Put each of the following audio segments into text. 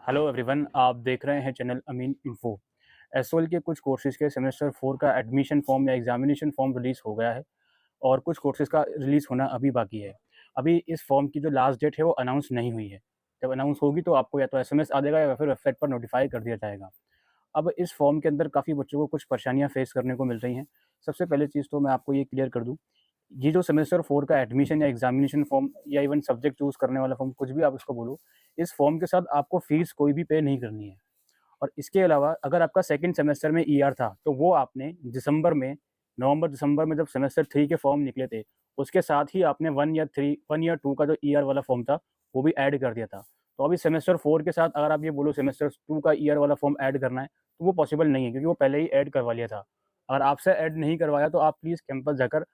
Hello everyone, आप देख रहे हैं चैनल अमीन इन्फो। एसओएल के कुछ कोर्सेज़ के सेमेस्टर 4 का एडमिशन फॉर्म या एग्जामिनेशन फॉर्म रिलीज़ हो गया है और कुछ कोर्सेज़ का रिलीज़ होना अभी बाकी है। अभी इस फॉर्म की जो लास्ट डेट है वो अनाउंस नहीं हुई है। जब अनाउंस होगी तो आपको या तो एसएमएस आ जाएगा या फिर वेबसाइट पर नोटिफ़ाई कर दिया जाएगा। अब इस फॉर्म के अंदर काफ़ी बच्चों को कुछ परेशानियाँ फेस करने को मिल रही हैं। सबसे पहले चीज़ तो मैं आपको ये क्लियर कर दूँ, ये जो सेमेस्टर 4 का एडमिशन या एग्जामिनेशन फॉर्म या इवन सब्जेक्ट चूज़ करने वाला फॉर्म, कुछ भी आप इसको बोलो, इस फॉर्म के साथ आपको फ़ीस कोई भी पे नहीं करनी है। और इसके अलावा अगर आपका सेकंड सेमेस्टर में ईआर था, तो वो आपने नवंबर-दिसंबर में जब सेमेस्टर 3 के फॉर्म निकले थे, उसके साथ ही आपने 1 या 2 का जो ईआर वाला फॉर्म था, वो भी ऐड कर दिया था। तो अभी सेमेस्टर 4 के साथ अगर आप ये बोलो सेमेस्टर 2 का ईआर वाला फॉर्म ऐड करना है, तो वो पॉसिबल नहीं है क्योंकि वो पहले ही ऐड करवा लिया था। अगर आपसे ऐड नहीं करवाया तो आप प्लीज़ कैंपस जाकर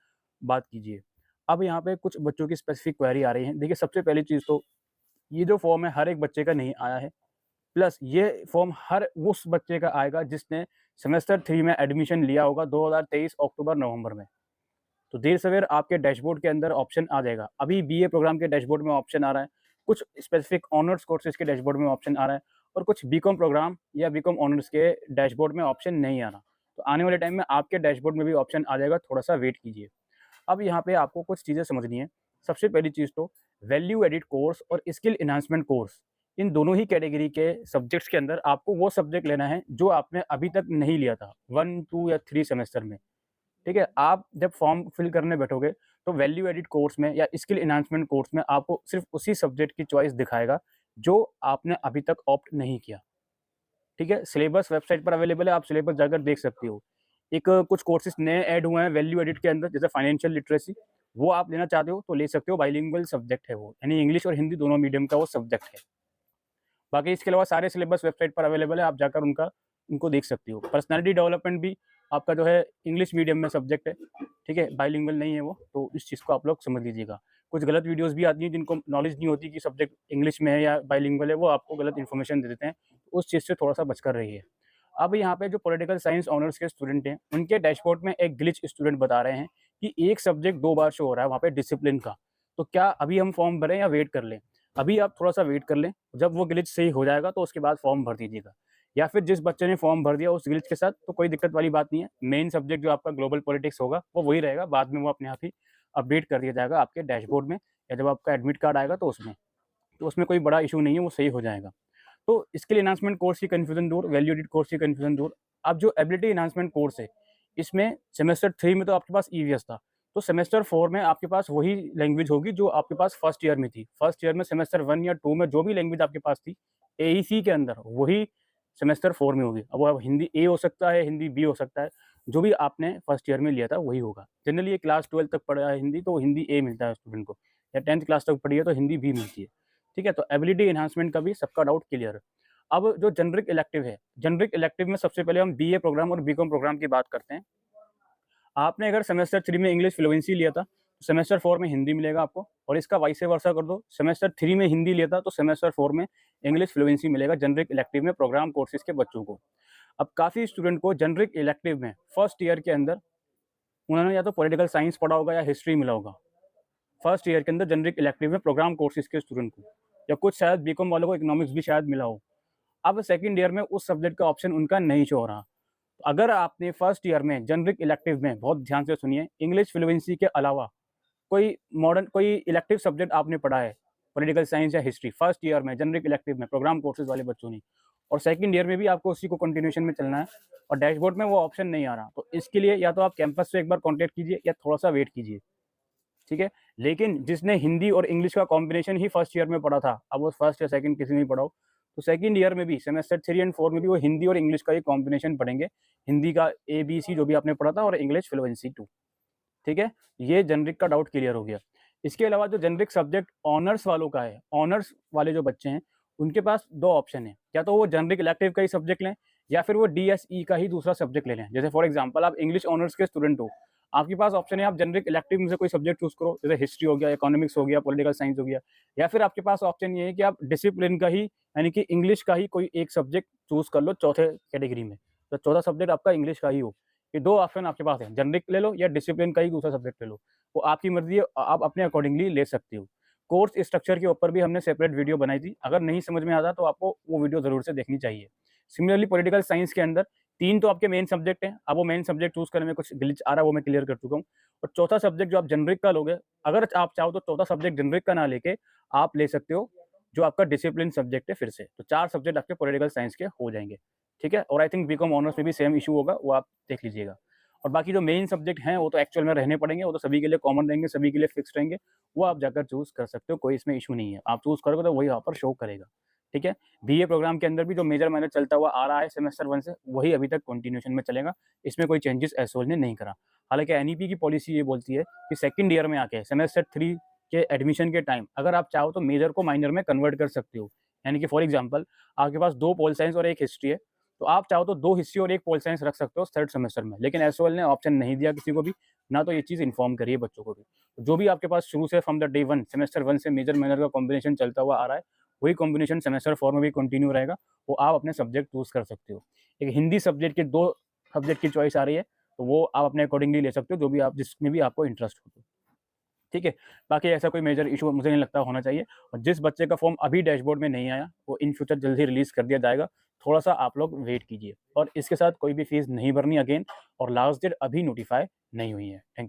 बात कीजिए। अब यहाँ पे कुछ बच्चों की स्पेसिफिक क्वेरी आ रही है। देखिए, सबसे पहली चीज़ तो ये जो फॉर्म है हर एक बच्चे का नहीं आया है। प्लस ये फॉर्म हर उस बच्चे का आएगा जिसने सेमेस्टर 3 में एडमिशन लिया होगा 2023 अक्टूबर-नवंबर में। तो देर-सवेर आपके डैशबोर्ड के अंदर ऑप्शन आ जाएगा। अभी बीए प्रोग्राम के डैशबोर्ड में ऑप्शन आ रहा है, कुछ स्पेसिफिक ऑनर्स कोर्सेज़ के डैशबोर्ड में ऑप्शन आ रहा है और कुछ बीकॉम प्रोग्राम या बीकॉम ऑनर्स के डैशबोर्ड में ऑप्शन नहीं आ रहा। तो आने वाले टाइम में आपके डैशबोर्ड में भी ऑप्शन आ जाएगा, थोड़ा-सा वेट कीजिए। अब यहाँ पे आपको कुछ चीज़ें समझनी है। सबसे पहली चीज़ तो वैल्यू एडिड कोर्स और स्किल एनहांसमेंट कोर्स, इन दोनों ही कैटेगरी के सब्जेक्ट्स के अंदर आपको वो सब्जेक्ट लेना है जो आपने अभी तक नहीं लिया था 1, 2 या 3 सेमेस्टर में, ठीक है? आप जब फॉर्म फिल करने बैठोगे तो वैल्यू एडिड कोर्स में या स्किल एनहांसमेंट कोर्स में आपको सिर्फ़ उसी सब्जेक्ट की चॉइस दिखाएगा जो आपने अभी तक ऑप्ट नहीं किया। ठीक है? सिलेबस वेबसाइट पर अवेलेबल है, आप सिलेबस जाकर देख सकते हो। एक कुछ कोर्सेज़ नए ऐड हुए हैं वैल्यू एडिट के अंदर, जैसे फाइनेंशियल लिटरेसी, वो आप लेना चाहते हो तो ले सकते हो, बाइलिंगुअल सब्जेक्ट है वो, यानी इंग्लिश और हिंदी दोनों मीडियम का वो सब्जेक्ट है। बाकी इसके अलावा सारे सिलेबस वेबसाइट पर अवेलेबल है, आप जाकर उनको देख सकते हो। पर्सनैलिटी डेवलपमेंट भी आपका जो है इंग्लिश मीडियम में सब्जेक्ट है, ठीक है? बाइलिंगुअल नहीं है वो, तो इस चीज़ को आप लोग समझ लीजिएगा। कुछ गलत वीडियोज़ भी आती हैं जिनको नॉलेज नहीं होती कि सब्जेक्ट इंग्लिश में है या बाइलिंगुअल है, वो आपको गलत इन्फॉर्मेशन दे देते हैं, तो उस चीज़ से थोड़ा-सा बचकर रहिए। अब यहाँ पे जो पॉलिटिकल साइंस ऑनर्स के स्टूडेंट हैं, उनके डैशबोर्ड में एक ग्लिच स्टूडेंट बता रहे हैं कि एक सब्जेक्ट 2 बार शो हो रहा है वहाँ पे डिसिप्लिन का। तो क्या अभी हम फॉर्म भरें या वेट कर लें? अभी आप थोड़ा-सा वेट कर लें, जब वो ग्लिच सही हो जाएगा तो उसके बाद फॉर्म भर दीजिएगा। या फिर जिस बच्चे ने फॉर्म भर दिया उस ग्लिच के साथ तो कोई दिक्कत वाली बात नहीं है। मेन सब्जेक्ट जो आपका ग्लोबल पॉलिटिक्स होगा, वो वही रहेगा, बाद में वो अपने आप ही अपडेट कर दिया जाएगा आपके डैशबोर्ड में या जब आपका एडमिट कार्ड आएगा तो उसमें। तो उसमें कोई बड़ा इश्यू नहीं है, वो सही हो जाएगा। तो स्किल एनहांसमेंट कोर्स की कन्फ्यूजन दूर, वैल्यू एडिट कोर्स की कन्फ्यूजन दूर। अब जो एबिलिटी एनहांसमेंट कोर्स है, इसमें सेमेस्टर 3 में तो आपके पास ईवीएस था, तो सेमेस्टर 4 में आपके पास वही लैंग्वेज होगी जो आपके पास फर्स्ट ईयर में थी। फर्स्ट ईयर में सेमेस्टर 1 या 2 में जो भी लैंग्वेज आपके पास थी, एईसी के अंदर वही सेमेस्टर 4 में होगी। अब वो अब हिंदी ए हो सकता है, हिंदी बी हो सकता है, जो भी आपने फर्स्ट ईयर में लिया था वही होगा। जनरली ये क्लास 12 तक पढ़ा है हिंदी, तो हिंदी ए मिलता है स्टूडेंट को, या 10th क्लास तक पढ़ी है तो हिंदी बी मिलती है। ठीक है? तो एबिलिटी एनहांसमेंट का भी सबका डाउट क्लियर है। अब जो जेनेरिक इलेक्टिव है, जेनेरिक इलेक्टिव में सबसे पहले हम बीए प्रोग्राम और बीकॉम प्रोग्राम की बात करते हैं। आपने अगर सेमेस्टर 3 में इंग्लिश फ्लुएंसी लिया था, तो सेमेस्टर 4 में हिंदी मिलेगा आपको, और इसका वाइस वर्सा कर दो, सेमेस्टर 3 में हिंदी लिया था तो सेमेस्टर 4 में इंग्लिश फ्लुएंसी मिलेगा जेनेरिक इलेक्टिव में प्रोग्राम कोर्सेज़ के बच्चों को। अब काफ़ी स्टूडेंट को जेनेरिक इलेक्टिव में फर्स्ट ईयर के अंदर उन्होंने या तो पॉलिटिकल साइंस पढ़ा होगा या हिस्ट्री मिला होगा। फर्स्ट ईयर के अंदर जेनेरिक इलेक्टिव में प्रोग्राम कोर्सेज़ के स्टूडेंट को, या कुछ शायद बीकॉम वालों को इकोनॉमिक्स भी शायद मिला हो। अब सेकंड ईयर में उस सब्जेक्ट का ऑप्शन उनका नहीं शो हो रहा। अगर आपने फर्स्ट ईयर में जेनेरिक इलेक्टिव में, बहुत ध्यान से सुनिए, इंग्लिश फ्लुएंसी के अलावा कोई इलेक्टिव सब्जेक्ट आपने पढ़ा है, पॉलिटिकल साइंस या हिस्ट्री, फर्स्ट ईयर में जेनेरिक इलेक्टिव में प्रोग्राम कोर्सेज वाले बच्चों ने, और सेकंड ईयर में भी आपको उसी को कंटिन्यूएशन में चलना है और डैशबोर्ड में वो ऑप्शन नहीं आ रहा, तो इसके लिए या तो आप कैंपस से एक बार कॉन्टैक्ट कीजिए या थोड़ा सा वेट कीजिए। ठीक है? लेकिन जिसने हिंदी और इंग्लिश का कॉम्बिनेशन ही फर्स्ट ईयर में पढ़ा था, अब वो फर्स्ट या सेकंड किसी में भी पढ़ा हो, तो सेकंड ईयर में भी सेमेस्टर 3 एंड 4 में भी वो हिंदी और इंग्लिश का ही कॉम्बिनेशन पढ़ेंगे। हिंदी का एबीसी जो भी आपने पढ़ा था और इंग्लिश फ्लुएंसी 2। ठीक है? ये जेनेरिक का डाउट क्लियर हो गया। इसके अलावा जो जेनेरिक सब्जेक्ट ऑनर्स वालों का है, ऑनर्स वाले जो बच्चे हैं, उनके पास 2 ऑप्शन है। या तो वो जेनेरिक इलेक्टिव का ही सब्जेक्ट लें या फिर वो डीएसई का ही दूसरा सब्जेक्ट ले लें। जैसे फॉर एग्जांपल आप इंग्लिश ऑनर्स के स्टूडेंट हो, आपके पास ऑप्शन है आप जेनेरिक इलेक्टिव में से कोई सब्जेक्ट चूज़ करो, जैसे हिस्ट्री हो गया, इकोनॉमिक्स हो गया, पॉलिटिकल साइंस हो गया, या फिर आपके पास ऑप्शन ये है कि आप डिसिप्लिन का ही, यानी कि इंग्लिश का ही कोई एक सब्जेक्ट चूज़ कर लो चौथे कैटेगरी में। तो चौथा सब्जेक्ट आपका इंग्लिश का ही हो। ये 2 ऑप्शन आपके पास हैं, जेनेरिक ले लो या डिसिप्लिन का ही दूसरा सब्जेक्ट ले लो। वो आपकी मर्ज़ी है, आप अपने अकॉर्डिंगली ले सकते हो। कोर्स स्ट्रक्चर के ऊपर भी हमने सेपरेट वीडियो बनाई थी, अगर नहीं समझ में आता तो आपको वो वीडियो ज़रूर से देखनी चाहिए। सिमिलरली पॉलिटिकल साइंस के अंदर 3 तो आपके मेन सब्जेक्ट हैं, अब वो मेन सब्जेक्ट चूज़ करने में कुछ ग्लिच आ रहा है, वो मैं क्लियर कर चुका हूँ। और चौथा सब्जेक्ट जो आप जेनरिक का लोगे, अगर आप चाहो तो चौथा सब्जेक्ट जेनरिक का ना लेके आप ले सकते हो जो आपका डिसिप्लिन सब्जेक्ट है फिर से। तो 4 सब्जेक्ट आपके पॉलिटिकल साइंस के हो जाएँगे, ठीक है? और आई थिंक बीकॉम ऑनर्स में भी सेम इश्यू होगा, वो आप देख लीजिएगा। और बाकी जो मेन सब्जेक्ट हैं, वो तो एक्चुअल में रहने पड़ेंगे, वो तो सभी के लिए कॉमन रहेंगे, सभी के लिए फिक्स्ड रहेंगे, वो आप जाकर चूज़ कर सकते हो, कोई इसमें इश्यू नहीं है। आप चूज़ करोगे तो वही वहाँ पर शो करेगा, ठीक है? बीए प्रोग्राम के अंदर भी जो मेजर माइनर चलता हुआ आ रहा है सेमेस्टर 1 से, वही अभी तक कंटिन्यूएशन में चलेगा, इसमें कोई चेंजेस एसओएल ने नहीं करा। हालाँकि एनईपी की पॉलिसी ये बोलती है कि सेकंड ईयर में आके सेमेस्टर 3 के एडमिशन के टाइम अगर आप चाहो तो मेजर को माइनर में कन्वर्ट कर सकते हो। यानी कि फॉर एग्ज़ाम्पल आपके पास 2 पोल साइंस और 1 हिस्ट्री है, तो आप चाहो तो 2 हिस्ट्री और 1 पोल साइंस रख सकते हो थर्ड सेमेस्टर में। लेकिन एसओएल ने ऑप्शन नहीं दिया किसी को भी, ना तो ये चीज़ इन्फॉर्म करी है बच्चों को भी। तो जो भी आपके पास शुरू से फ्रॉम द डे 1 सेमेस्टर 1 से मेजर माइनर का कॉम्बिनेशन चलता हुआ आ रहा है, वही कॉम्बिनेशन सेमेस्टर 4 में भी कंटिन्यू रहेगा, वो आप अपने सब्जेक्ट चूज़ कर सकते हो। एक हिंदी सब्जेक्ट के 2 सब्जेक्ट की चॉइस आ रही है, तो वो आप अपने अकॉर्डिंगली ले सकते हो, जो भी आप जिसमें भी आपको इंटरेस्ट हो तो। ठीक है? बाकी ऐसा कोई मेजर इश्यू मुझे नहीं लगता होना चाहिए और जिस बच्चे का फॉर्म अभी डैशबोर्ड में नहीं आया, वो इन फ्यूचर जल्द ही रिलीज़ कर दिया जाएगा। थोड़ा-सा आप लोग वेट कीजिए और इसके साथ कोई भी फीस नहीं भरनी अगेन और लास्ट डेट अभी नोटिफ़ाई नहीं हुई है। थैंक